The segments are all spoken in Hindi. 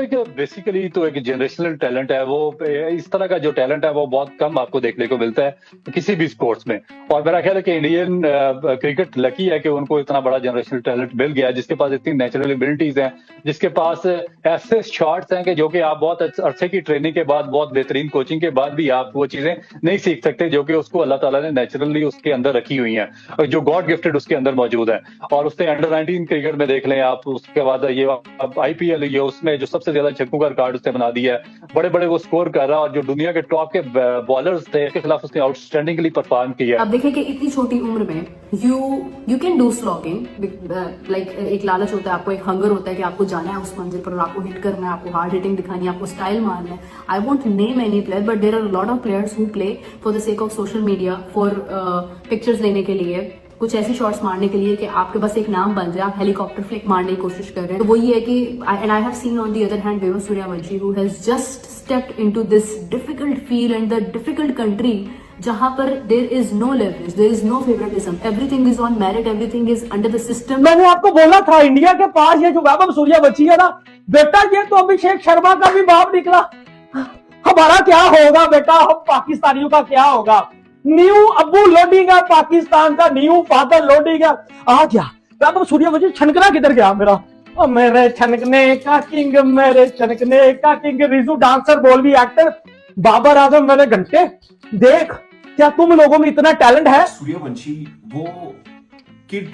एक बेसिकली तो एक जनरेशनल टैलेंट है वो। इस तरह का जो टैलेंट है वो बहुत कम आपको देखने को मिलता है किसी भी स्पोर्ट्स में। और मेरा ख्याल है कि इंडियन क्रिकेट लकी है कि उनको इतना बड़ा जनरेशनल टैलेंट मिल गया है, जिसके पास इतनी नेचुरल एबिलिटीज हैं, जिसके पास ऐसे शॉट्स हैं कि जो कि आप बहुत अरसे की ट्रेनिंग के बाद, बहुत बेहतरीन कोचिंग के बाद भी आप वो चीजें नहीं सीख सकते, जो कि उसको अल्लाह ताला ने नेचुरली उसके अंदर रखी हुई हैं, और जो गॉड गिफ्टेड उसके अंदर मौजूद है। और उसने अंडर 19 क्रिकेट में देख लें आप, उसके बाद ये आईपीएल, ये उसमें जो सबसे ज्यादा छक्कों का रिकॉर्ड उसने बना दिया है, बड़े बड़े वो स्कोर कर रहा है, और जो दुनिया के टॉप के बॉलर्स थे उसके खिलाफ उसने आउटस्टैंडिंगली परफॉर्म किया। आप देखें कि इतनी छोटी उम्र में you can do slogging, like एक लालच होता है, आपको एक हंगर होता है कि आपको जाना है उस मंजिल पर और आपको हिट करना है, आपको हार्ड हिटिंग दिखानी है, आपको स्टाइल मारना है। I won't name any player, but there are lot of players who play for the sake of social media, for pictures लेने के लिए, कुछ ऐसी शॉट्स मारने के लिए कि आपके बस एक नाम बन जाए, आप हेलीकॉप्टर फ्लिक मारने की कोशिश कर रहे हैं। तो वो ये है कि and I have seen on the other hand Vaibhav Suryavanshi who has just stepped into this difficult field and the difficult country, जहां पर there is no leverage, there is no favouritism, everything is on merit, everything is under the system. मैंने आपको बोला था इंडिया के पास ये जो वैभव सूर्यवंशी है ना बेटा, ये तो अभिषेक शर्मा का भी बाप निकला। हमारा क्या होगा बेटा, हम पाकिस्तानियों का क्या होगा। न्यू अब्बू लोडिंग है पाकिस्तान का, न्यू फादर लोडिंग है। आ गया वैभव सूर्यवंशी, छनकना किधर गया मेरा, ओ मेरे छनकने का किंग, मेरे छनकने का किंग। रिजू डांसर, बोलवी एक्टर, बाबर आजम मेरे घंटे। देख क्या तुम लोगों में इतना टैलेंट है। सूर्यवंशी वो किड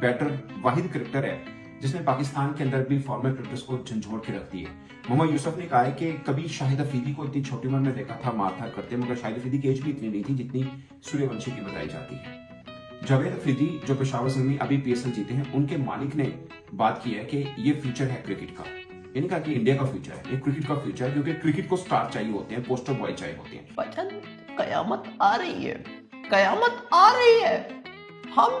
बैटर वाहिद क्रिकेटर है जिसने पाकिस्तान के अंदर भी फॉर्मर क्रिकेटर्स को झंझोड़ के रख दी है। मोहम्मद यूसुफ ने कहा है कि कभी शाहिद अफरीदी को इतनी छोटी उम्र में देखा था मारधाड़ करते, मगर शाहिद अफरीदी की एज भी इतनी नहीं थी जितनी सूर्यवंशी की बताई जाती है। जावेद अफरीदी जो पेशावर संघ में अभी पीएसएल जीते हैं, उनके मालिक ने बात की है कि ये फ्यूचर है क्रिकेट का। ये नहीं कहा कि इंडिया का फ्यूचर है, ये क्रिकेट का फ्यूचर है, क्योंकि क्रिकेट को स्टार चाहिए होते हैं, पोस्टर बॉय चाहिए होते हैं। बचन कयामत आ रही है, कयामत आ रही है। हम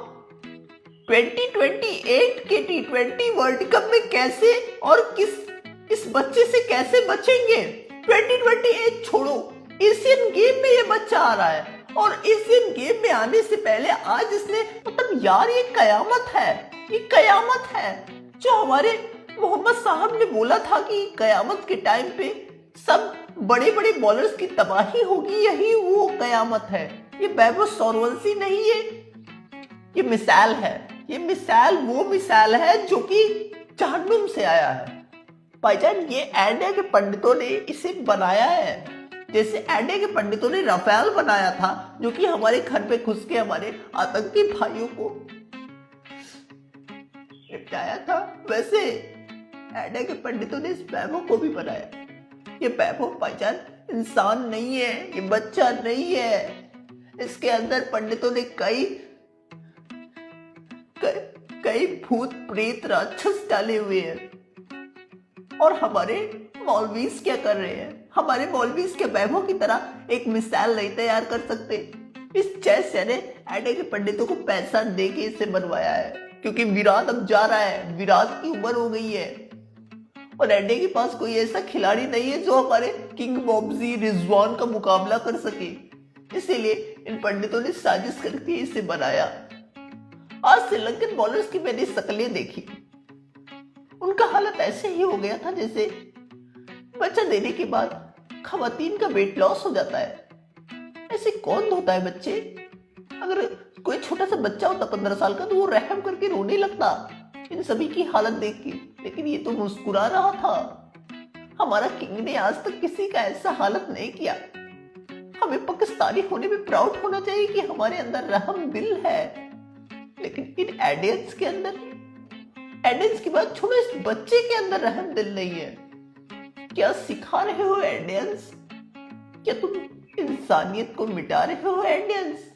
2028 के T20 वर्ल्ड कप में कैसे और इस बच्चे से कैसे बचेंगे। 2028 छोड़ो, एशियन गेम में ये बच्चा आ रहा है, और एशियन गेम में आने से पहले आज इसने, मतलब यार ये कयामत है, ये कयामत है। जो हमारे मोहम्मद साहब ने बोला था कि कयामत के टाइम पे सब बड़े बड़े बॉलर्स की तबाही होगी, यही वो कयामत है। ये वैभव सूर्यवंशी नहीं है, ये मिसाल है, ये मिसाल वो मिसाल है जो कि जहन्नुम से आया है। भाईजान ये इंडिया के पंडितों ने इसे बनाया है, जैसे इंडिया के पंडितों ने राफेल बनाया था जो कि हमारे घर पे घुस के हमारे आतंकी भाइयों को निपटाया था, वैसे इंडिया के पंडितों ने इस वैभव को भी बनाया। ये वैभव भाईजान इंसान नहीं है, ये बच्चा नहीं है, इसके अंदर पंडितों ने कई भूत प्रेत राक्षस डाले हुए हैं। और हमारे मौलवीज क्या कर रहे हैं, हमारे मौलवीज के वैभव की तरह एक मिसाल नहीं तैयार कर सकते। इस जैसे ने इंडिया के पंडितों को पैसा दे के इसे बनवाया है, क्योंकि विराट अब जा रहा है, विराट की उम्र हो गई है, और इंडिया के पास कोई ऐसा खिलाड़ी नहीं है जो हमारे किंग बॉब्जी रिजवान का मुकाबला कर सके। इसीलिए इन पंडितों ने साजिश करके इसे बनाया। आज श्रीलंकन बॉलर्स की मैंने शक्लें देखी, उनका हालत ऐसे ही हो गया था जैसे बच्चा देने के बाद खवातीन का वेट लॉस हो जाता है। ऐसे कौन धोता है बच्चे। अगर कोई छोटा सा बच्चा होता 15 साल का तो वो रहम करके रोने लगता इन सभी की हालत देख के, लेकिन ये तो मुस्कुरा रहा था। हमारा किंग ने आज तक किसी का ऐसा हालत नहीं किया। हमें पाकिस्तानी होने में प्राउड होना चाहिए कि हमारे अंदर रहम दिल है, लेकिन इन एडियंस के अंदर, एडियंस की बात छोड़ो, इस बच्चे के अंदर रहम दिल नहीं है। क्या सिखा रहे हो एडियंस, क्या तुम इंसानियत को मिटा रहे हो एडियंस।